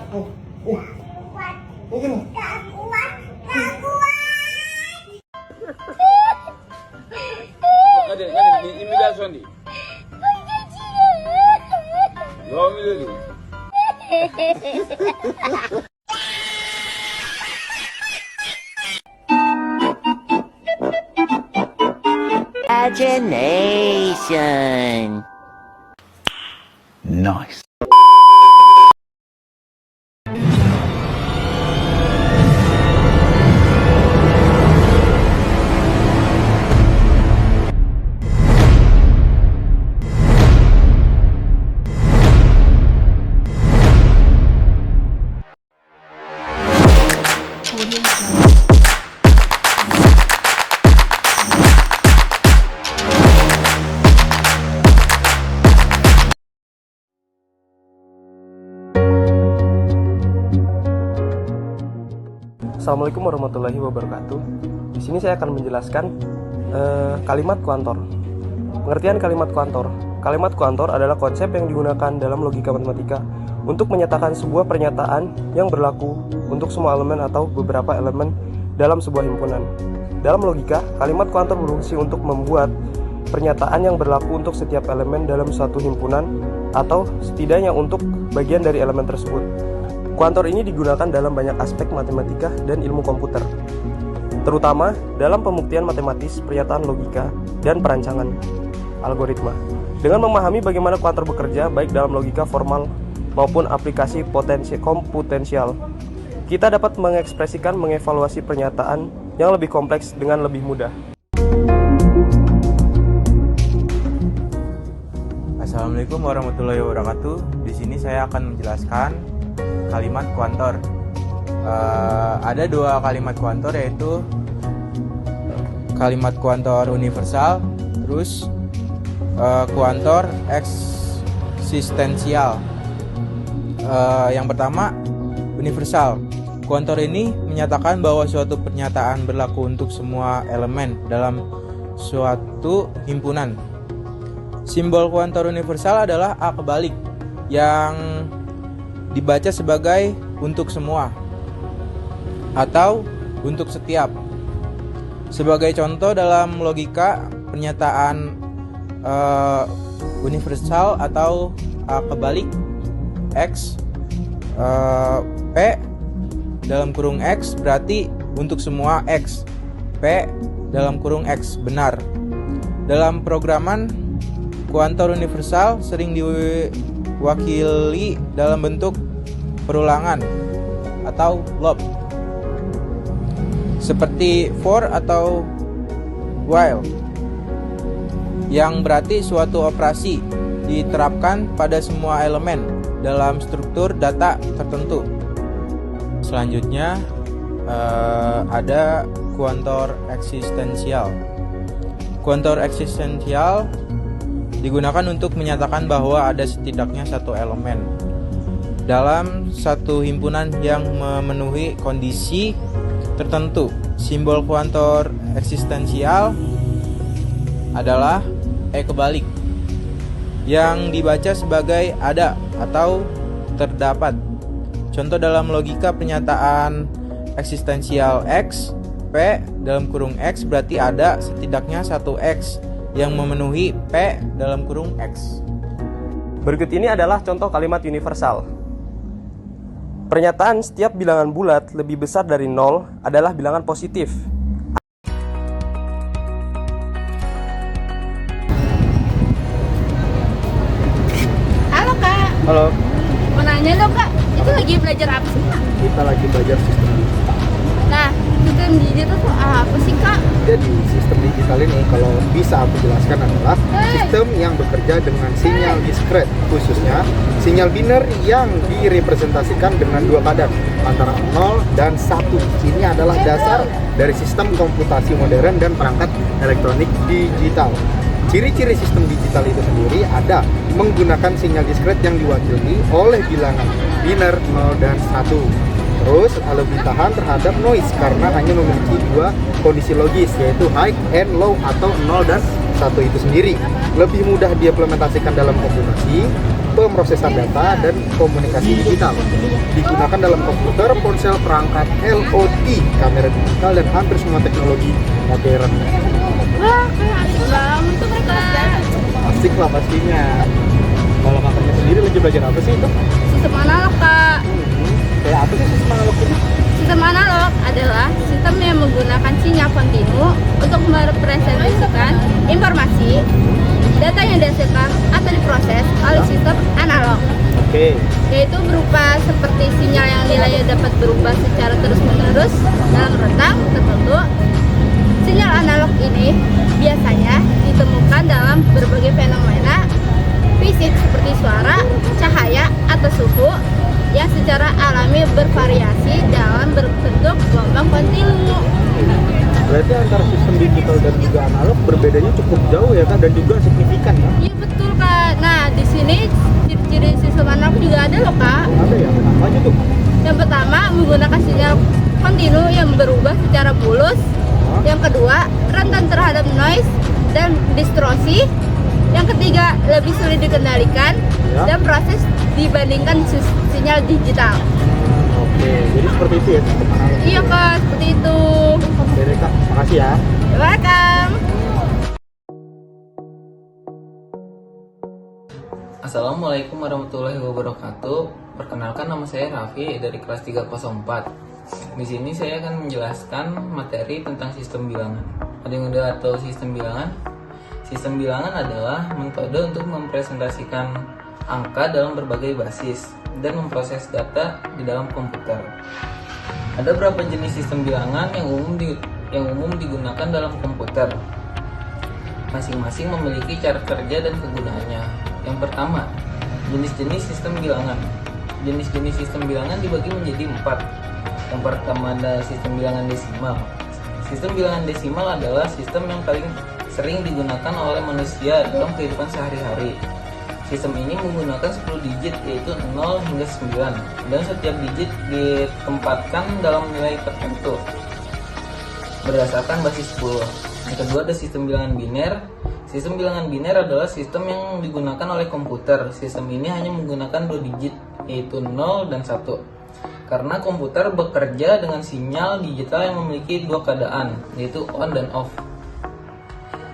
Oh, oh, oh, kenapa? Gak kuat. Kade ni immigration di. Yo miledi. Imagination. Nice. Assalamualaikum warahmatullahi wabarakatuh. Di sini saya akan menjelaskan kalimat kuantor. Pengertian kalimat kuantor. Kalimat kuantor adalah konsep yang digunakan dalam logika matematika untuk menyatakan sebuah pernyataan yang berlaku untuk semua elemen atau beberapa elemen dalam sebuah himpunan. Dalam logika, kalimat kuantor berfungsi untuk membuat pernyataan yang berlaku untuk setiap elemen dalam suatu himpunan atau setidaknya untuk bagian dari elemen tersebut. Kuantor ini digunakan dalam banyak aspek matematika dan ilmu komputer, terutama dalam pembuktian matematis, pernyataan logika, dan perancangan algoritma. Dengan memahami bagaimana kuantor bekerja, baik dalam logika formal maupun aplikasi komputensial, kita dapat mengekspresikan, mengevaluasi pernyataan yang lebih kompleks dengan lebih mudah. Assalamualaikum warahmatullahi wabarakatuh. Di sini saya akan menjelaskan kalimat kuantor. Ada dua kalimat kuantor, yaitu kalimat kuantor universal, terus kuantor eksistensial. Yang pertama, universal. Kuantor ini menyatakan bahwa suatu pernyataan berlaku untuk semua elemen dalam suatu himpunan. Simbol kuantor universal adalah A kebalik yang dibaca sebagai untuk semua atau untuk setiap. Sebagai contoh dalam logika, pernyataan universal atau A kebalik X P dalam kurung X berarti untuk semua X, P dalam kurung X benar. Dalam programan, kuantor universal sering diwakili dalam bentuk perulangan atau loop, seperti for atau while, yang berarti suatu operasi diterapkan pada semua elemen dalam struktur data tertentu. Selanjutnya ada kuantor eksistensial. Kuantor eksistensial digunakan untuk menyatakan bahwa ada setidaknya satu elemen dalam satu himpunan yang memenuhi kondisi tertentu. Simbol kuantor eksistensial adalah E kebalik yang dibaca sebagai ada atau terdapat. Contoh dalam logika, pernyataan eksistensial X, P dalam kurung X berarti ada setidaknya satu X yang memenuhi P dalam kurung X. Berikut ini adalah contoh kalimat universal. Pernyataan setiap bilangan bulat lebih besar dari 0 adalah bilangan positif. Halo Kak. Halo, Mau nanya dong Kak, itu lagi belajar apa sih Kak? kita lagi belajar sistem digital. Nah, sistem digital tuh apa sih Kak? Jadi sistem digital ini kalau bisa aku jelaskan adalah sistem yang bekerja dengan sinyal diskret, khususnya sinyal biner yang direpresentasikan dengan dua kadar antara 0 dan 1. Ini adalah dasar dari sistem komputasi modern dan perangkat elektronik digital. Ciri-ciri sistem digital itu sendiri ada menggunakan sinyal diskret yang diwakili oleh bilangan biner 0 dan 1. Terus lebih tahan terhadap noise karena hanya memiliki dua kondisi logis, yaitu high and low atau 0 dan satu itu sendiri. Lebih mudah diimplementasikan dalam kombinasi, pemrosesan data, dan komunikasi digital. Digunakan dalam komputer, ponsel, perangkat LOT, kamera digital, dan hampir semua teknologi modern. Wah, kayak asik banget tuh mereka. Asik lah pastinya. Kalau kakaknya sendiri lagi belajar apa sih itu? Sistem analog, Kak. Kayak apa sih sistem analog ini? Sistem analog adalah sistem yang menggunakan sinyal kontinu untuk merepresentasikan informasi, data yang dihasilkan atau diproses oleh sistem analog, Oke. yaitu berupa seperti sinyal yang nilainya dapat berubah secara terus-menerus dalam rentang tertentu. Sinyal analog ini biasanya ditemukan dalam berbagai fenomena fisik seperti suara, cahaya, atau suhu yang secara alami bervariasi dalam berbentuk gelombang kontinu. Berarti antara sistem digital dan juga analog berbedanya cukup jauh ya Kak, dan juga signifikan ya? Iya betul, Kak. Nah, di sini ciri-ciri sistem analog juga ada loh, Kak. Ada ya? Apa aja tuh? Yang pertama, menggunakan sinyal kontinu yang berubah secara mulus. Yang kedua, rentan terhadap noise dan distorsi. Yang ketiga, lebih sulit dikendalikan Ya. dan proses dibandingkan sinyal digital. Oke, jadi seperti itu ya sistem analog. Iya, Kak, seperti itu. Oke deh Kak, makasih ya. Welcome. Assalamualaikum warahmatullahi wabarakatuh. Perkenalkan, nama saya Raffi dari kelas 304. Di sini saya akan menjelaskan materi tentang sistem bilangan. Ada yang udah tahu sistem bilangan? Sistem bilangan adalah metode untuk mempresentasikan angka dalam berbagai basis dan memproses data di dalam komputer. Ada beberapa jenis sistem bilangan yang umum digunakan dalam komputer. Masing-masing memiliki cara kerja dan kegunaannya. Yang pertama, jenis-jenis sistem bilangan. Jenis-jenis sistem bilangan dibagi menjadi 4. Yang pertama ada sistem bilangan desimal. Sistem bilangan desimal adalah sistem yang paling sering digunakan oleh manusia dalam kehidupan sehari-hari. Sistem ini menggunakan 10 digit, yaitu 0 hingga 9, dan setiap digit ditempatkan dalam nilai tertentu berdasarkan basis 10. Yang kedua ada sistem bilangan biner. Sistem bilangan biner adalah sistem yang digunakan oleh komputer. Sistem ini hanya menggunakan 2 digit, yaitu 0 dan 1. Karena komputer bekerja dengan sinyal digital yang memiliki 2 keadaan, yaitu on dan off.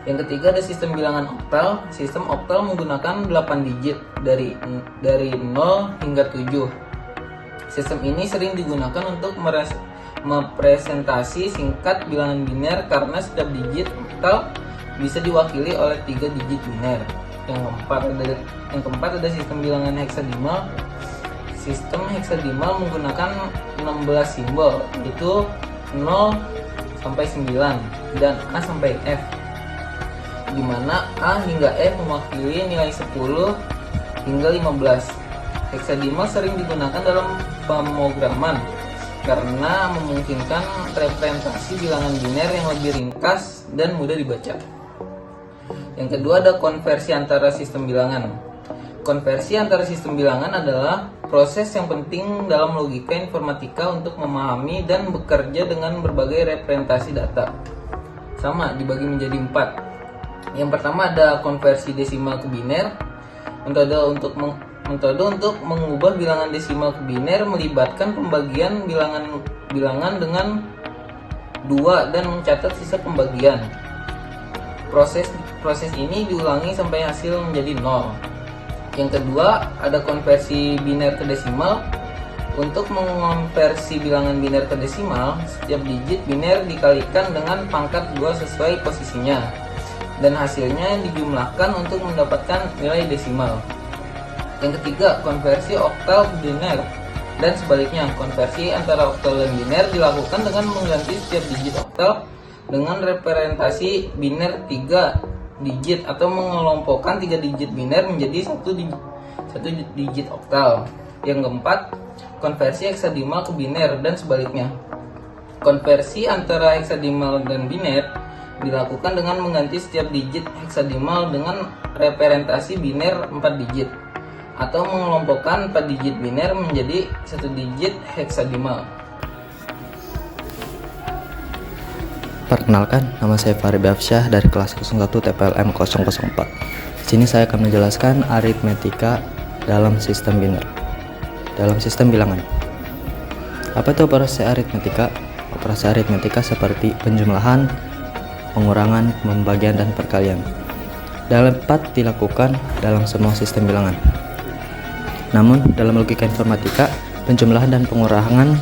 Yang ketiga ada sistem bilangan oktal. Sistem oktal menggunakan 8 digit dari 0 hingga 7. Sistem ini sering digunakan untuk mepresentasi singkat bilangan biner karena setiap digit oktal bisa diwakili oleh 3 digit biner. Yang keempat ada sistem bilangan heksadesimal. Sistem heksadesimal menggunakan 16 simbol, yaitu 0 sampai 9 dan A sampai F, di mana A hingga F mewakili nilai 10 hingga 15. Heksadesimal sering digunakan dalam pemrograman karena memungkinkan representasi bilangan biner yang lebih ringkas dan mudah dibaca. Yang kedua ada konversi antara sistem bilangan. Konversi antara sistem bilangan adalah proses yang penting dalam logika informatika untuk memahami dan bekerja dengan berbagai representasi data. Sama, dibagi menjadi 4. Yang pertama ada konversi desimal ke biner. Metode untuk mengubah bilangan desimal ke biner melibatkan pembagian bilangan dengan 2 dan mencatat sisa pembagian. Proses ini diulangi sampai hasil menjadi 0. Yang kedua ada konversi biner ke desimal. Untuk mengonversi bilangan biner ke desimal, setiap digit biner dikalikan dengan pangkat 2 sesuai posisinya, dan hasilnya dijumlahkan untuk mendapatkan nilai desimal. Yang ketiga, konversi oktal ke biner, dan sebaliknya, konversi antara oktal dan biner dilakukan dengan mengganti setiap digit oktal dengan representasi biner 3 digit atau mengelompokkan 3 digit biner menjadi satu digit oktal. Yang keempat, konversi heksadesimal ke biner dan sebaliknya. Konversi antara heksadesimal dan biner dilakukan dengan mengganti setiap digit heksadesimal dengan representasi biner 4 digit atau mengelompokkan 4 digit biner menjadi 1 digit heksadesimal. Perkenalkan, nama saya Farid Afsyah dari kelas 01 TPLM 004. Di sini saya akan menjelaskan aritmetika dalam sistem biner, dalam sistem bilangan. Apa itu operasi aritmetika? Operasi aritmetika seperti penjumlahan, pengurangan, pembagian, dan perkalian dapat dilakukan dalam semua sistem bilangan. Namun, dalam logika informatika, penjumlahan dan pengurangan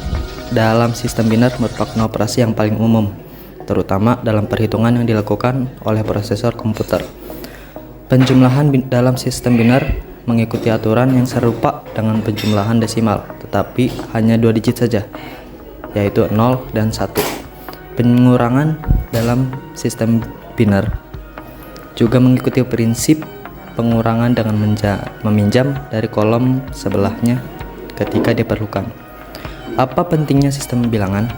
dalam sistem biner merupakan operasi yang paling umum, terutama dalam perhitungan yang dilakukan oleh prosesor komputer. Penjumlahan dalam sistem biner mengikuti aturan yang serupa dengan penjumlahan desimal, tetapi hanya 2 digit saja, yaitu 0 dan 1. Pengurangan dalam sistem biner juga mengikuti prinsip pengurangan dengan meminjam dari kolom sebelahnya ketika diperlukan. Apa pentingnya sistem bilangan?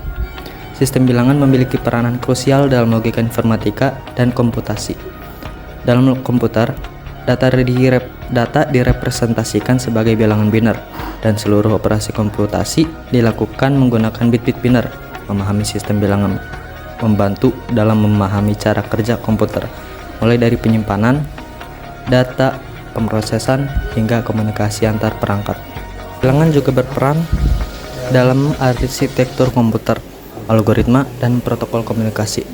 Sistem bilangan memiliki peranan krusial dalam logika informatika dan komputasi. Dalam komputer, data direpresentasikan sebagai bilangan biner, dan seluruh operasi komputasi dilakukan menggunakan bit-bit biner. Memahami sistem bilangan membantu dalam memahami cara kerja komputer, mulai dari penyimpanan data, pemrosesan, hingga komunikasi antar perangkat. Bilangan juga berperan dalam arsitektur komputer, algoritma, dan protokol komunikasi.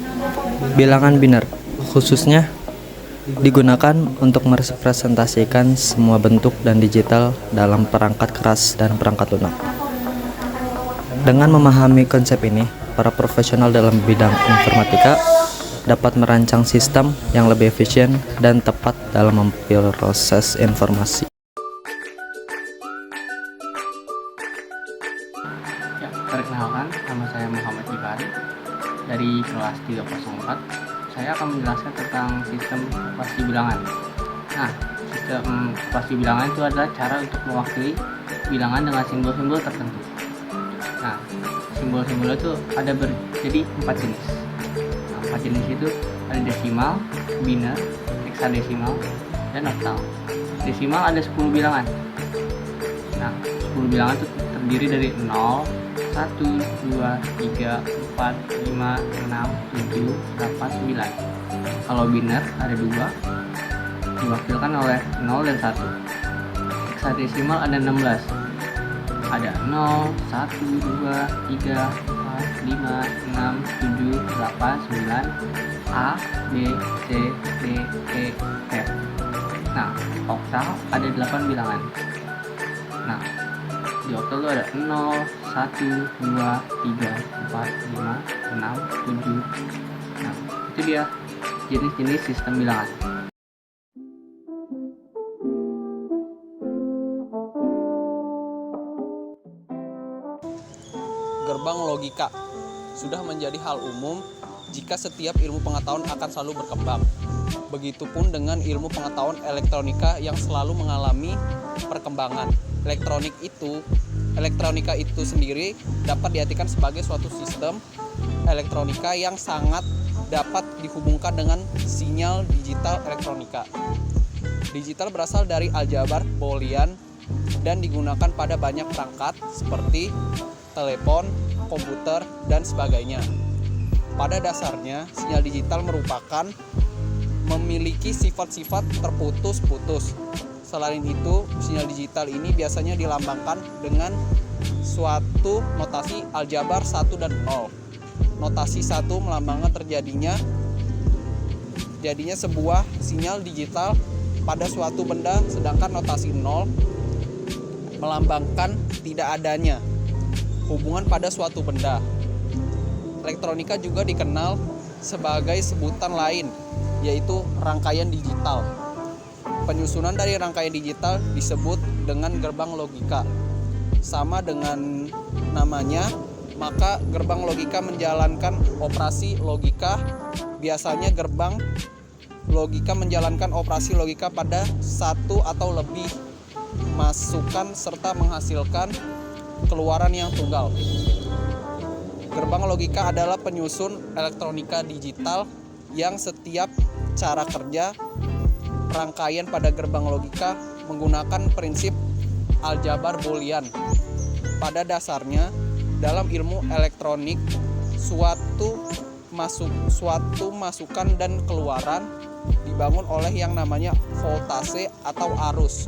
Bilangan biner khususnya digunakan untuk merepresentasikan semua bentuk dan digital dalam perangkat keras dan perangkat lunak. Dengan memahami konsep ini, para profesional dalam bidang informatika dapat merancang sistem yang lebih efisien dan tepat dalam memproses informasi. Perkenalkan, nama saya Muhammad Ibari dari kelas 304. Saya akan menjelaskan tentang sistem operasi bilangan. Nah, sistem operasi bilangan itu adalah cara untuk mewakili bilangan dengan simbol-simbol tertentu. Nah, simbol-simbol itu ada jadi 4 jenis. Nah, 4 jenis itu ada desimal, biner, heksadesimal, dan oktal. Desimal ada 10 bilangan. Nah, 10 bilangan itu terdiri dari 0, 1, 2, 3, 4, 5, 6, 7, 8, 9. Kalau biner ada 2, diwakilkan oleh 0 dan 1. Heksadesimal ada 16. Ada 0, 1, 2, 3, 4, 5, 6, 7, 8, 9, A, B, C, D, E, F. Nah, oktal ada 8 bilangan. Nah, di oktal itu ada 0, 1, 2, 3, 4, 5, 6, 7. Nah, itu dia jenis-jenis sistem bilangan. Gerbang logika sudah menjadi hal umum jika setiap ilmu pengetahuan akan selalu berkembang. Begitupun dengan ilmu pengetahuan elektronika yang selalu mengalami perkembangan. Elektronika itu sendiri dapat diartikan sebagai suatu sistem elektronika yang sangat dapat dihubungkan dengan sinyal digital elektronika. Digital berasal dari aljabar Boolean dan digunakan pada banyak perangkat seperti telepon, komputer, dan sebagainya. Pada dasarnya, sinyal digital merupakan memiliki sifat-sifat terputus-putus. Selain itu, sinyal digital ini biasanya dilambangkan dengan suatu notasi aljabar 1 dan 0. Notasi 1 melambangkan jadinya sebuah sinyal digital pada suatu benda, sedangkan notasi 0 melambangkan tidak adanya hubungan pada suatu benda. Elektronika juga dikenal sebagai sebutan lain, yaitu rangkaian digital. Penyusunan dari rangkaian digital disebut dengan gerbang logika. Sama dengan namanya, maka gerbang logika menjalankan operasi logika. Biasanya gerbang logika menjalankan operasi logika pada satu atau lebih masukan serta menghasilkan keluaran yang tunggal. Gerbang logika adalah penyusun elektronika digital yang setiap cara kerja rangkaian pada gerbang logika menggunakan prinsip aljabar Boolean. Pada dasarnya, dalam ilmu elektronik, suatu suatu masukan dan keluaran dibangun oleh yang namanya voltase atau arus.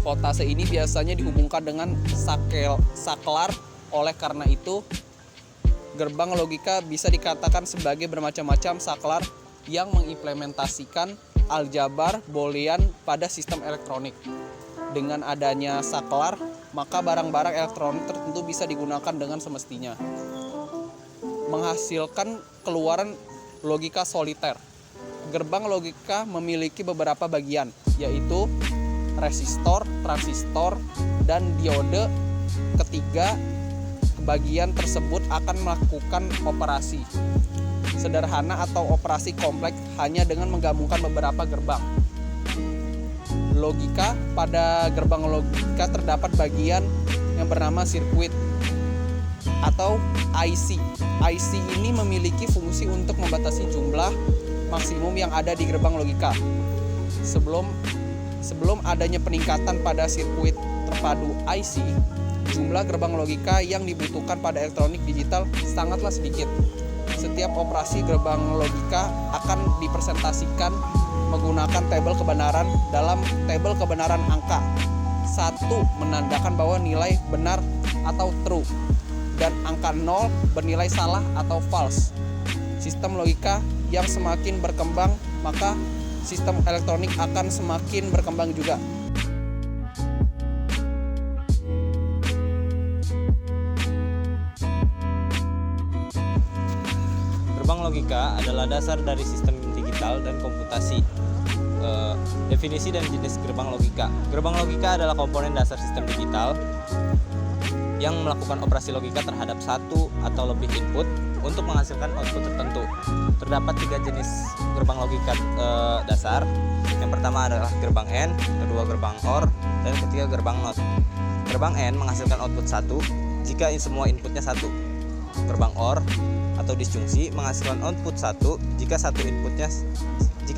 Voltase ini biasanya dihubungkan dengan saklar. Oleh karena itu, gerbang logika bisa dikatakan sebagai bermacam-macam saklar yang mengimplementasikan aljabar boolean pada sistem elektronik. Dengan adanya saklar, maka barang-barang elektronik tertentu bisa digunakan dengan semestinya, menghasilkan keluaran logika soliter. Gerbang logika memiliki beberapa bagian, yaitu resistor, transistor, dan diode. Ketiga, bagian tersebut akan melakukan operasi sederhana atau operasi kompleks hanya dengan menggabungkan beberapa gerbang logika. Pada gerbang logika terdapat bagian yang bernama sirkuit atau IC. IC ini memiliki fungsi untuk membatasi jumlah maksimum yang ada di gerbang logika. Sebelum adanya peningkatan pada sirkuit terpadu IC, jumlah gerbang logika yang dibutuhkan pada elektronik digital sangatlah sedikit. Setiap operasi gerbang logika akan dipresentasikan menggunakan tabel kebenaran dalam tabel kebenaran angka. 1 menandakan bahwa nilai benar atau true, dan angka 0 bernilai salah atau false. Sistem logika yang semakin berkembang, maka sistem elektronik akan semakin berkembang juga. Gerbang logika adalah dasar dari sistem digital dan komputasi. Definisi dan jenis gerbang logika. Gerbang logika adalah komponen dasar sistem digital yang melakukan operasi logika terhadap satu atau lebih input untuk menghasilkan output tertentu. Terdapat 3 jenis gerbang logika dasar. Yang pertama adalah gerbang AND, kedua gerbang OR, dan ketiga gerbang NOT. Gerbang AND menghasilkan output 1 jika semua inputnya 1. Gerbang OR atau disjungsi menghasilkan output 1 jika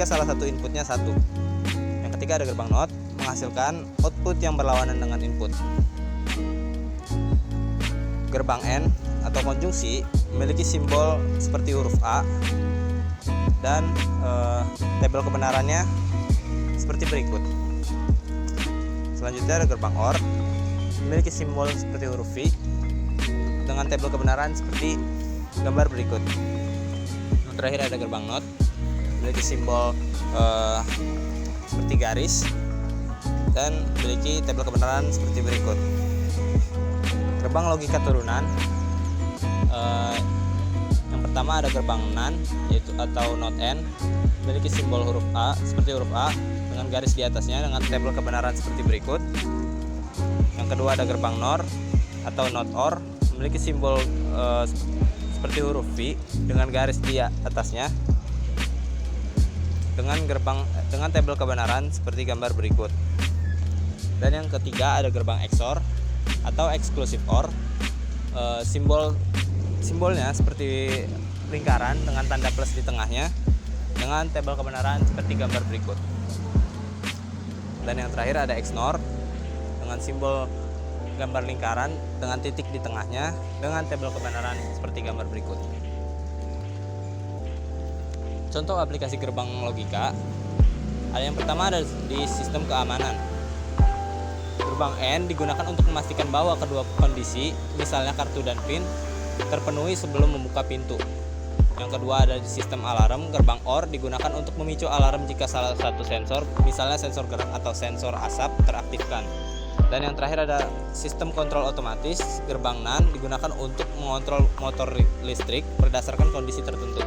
salah satu inputnya 1. Yang ketiga ada gerbang NOT menghasilkan output yang berlawanan dengan input. Gerbang AND atau konjungsi memiliki simbol seperti huruf A dan tabel kebenarannya seperti berikut. Selanjutnya ada gerbang OR memiliki simbol seperti huruf V dengan tabel kebenaran seperti gambar berikut. Yang terakhir ada gerbang NOT memiliki simbol seperti garis dan memiliki tabel kebenaran seperti berikut. Gerbang logika turunan, yang pertama ada gerbang NAND yaitu atau NOT AND memiliki simbol huruf A seperti huruf A dengan garis di atasnya dengan tabel kebenaran seperti berikut. Yang kedua ada gerbang NOR atau NOT OR memiliki simbol seperti huruf V dengan garis di atasnya dengan tabel kebenaran seperti gambar berikut. Dan yang ketiga ada gerbang XOR atau exclusive OR. Simbolnya seperti lingkaran dengan tanda plus di tengahnya dengan tabel kebenaran seperti gambar berikut. Dan yang terakhir ada XNOR dengan simbol gambar lingkaran dengan titik di tengahnya dengan tabel kebenaran seperti gambar berikut. Contoh aplikasi gerbang logika, ada yang pertama ada di sistem keamanan. Gerbang AND digunakan untuk memastikan bahwa kedua kondisi, misalnya kartu dan PIN, terpenuhi sebelum membuka pintu. Yang kedua ada di sistem alarm. Gerbang OR digunakan untuk memicu alarm jika salah satu sensor, misalnya sensor gerak atau sensor asap, teraktifkan. Dan yang terakhir ada sistem kontrol otomatis. Gerbang NAND digunakan untuk mengontrol motor listrik berdasarkan kondisi tertentu.